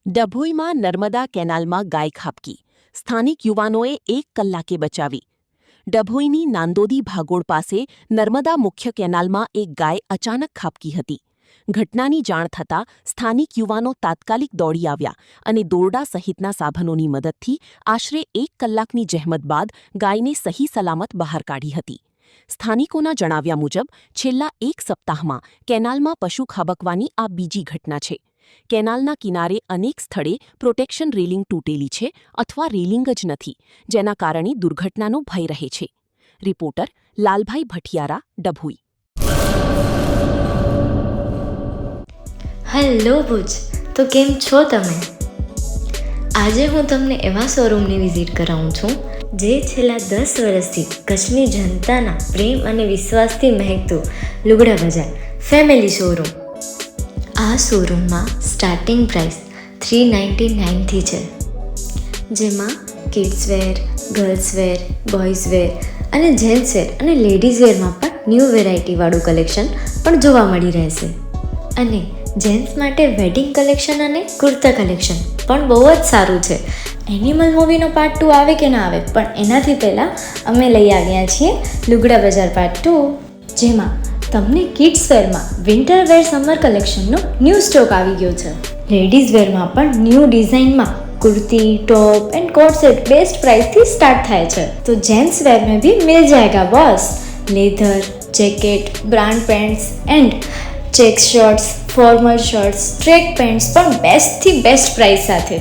ડભોઈમાં નર્મદા કેનાલમાં ગાય ખાબકી, સ્થાનિક યુવાનોએ 1 કલાકે બચાવી. ડભોઈની નાંદોદી ભાગોળ પાસે નર્મદા મુખ્ય કેનાલમાં એક ગાય અચાનક ખાબકી હતી. ઘટનાની જાણ થતાં સ્થાનિક યુવાનો તાત્કાલિક દોડી આવ્યા અને દોરડા સહિતના સાધનોની મદદથી આશરે 1 કલાકની જહેમત બાદ ગાયને સહી સલામત બહાર કાઢી હતી. સ્થાનિકોના જણાવ્યા મુજબ છેલ્લા 1 સપ્તાહમાં કેનાલમાં પશુ ખાબકવાની આ બીજી ઘટના છે. કેનાલના કિનારે અનેક સ્થળે પ્રોટેક્શન રેલિંગ તૂટેલી છે અથવા રેલિંગ જ નથી, જેના કારણે દુર્ઘટનાનો ભય રહે છે. રિપોર્ટર લાલભાઈ ભટિયારા, ડભોઈ. હેલો ભુજ, તો કેમ છો તમે? આજે હું તમને એવા શોરૂમની વિઝિટ કરાવું છું જે છેલ્લા 10 વર્ષથી કચ્છની જનતાના પ્રેમ અને વિશ્વાસથી મહેકતું લુગડા બજાર ફેમિલી શોરૂમ. આ શોરૂમમાં સ્ટાર્ટિંગ પ્રાઇસ 399થી છે, જેમાં કિડ્સવેર, ગર્લ્સવેર, બોયઝવેર અને જેન્ટ્સવેર અને લેડીઝવેરમાં પણ ન્યૂ વેરાયટીવાળું કલેક્શન પણ જોવા મળી રહેશે. અને જેન્ટ્સ માટે વેડિંગ કલેક્શન અને કુર્તા કલેક્શન પણ બહુ જ સારું છે. એનિમલ મૂવીનો પાર્ટ 2 આવે કે ના આવે, પણ એનાથી પહેલાં અમે લઈ આવ્યા છીએ લુગડા બજાર પાર્ટ 2, જેમાં તમને કિડ્સવેરમાં વિન્ટરવેર સમર કલેક્શનનો ન્યૂ સ્ટોક આવી ગયો છે. લેડીઝવેરમાં પણ ન્યૂ ડિઝાઇનમાં kurti, top and coat set best price थी स्टार्ट થાય છે. तो जेंट्स वेयर में भी मिल जाएगा boss. Leather, jacket, brand pants and check shirts, formal shirts, track pants પણ બેસ્ટ થી બેસ્ટ પ્રાઇસ સાથે.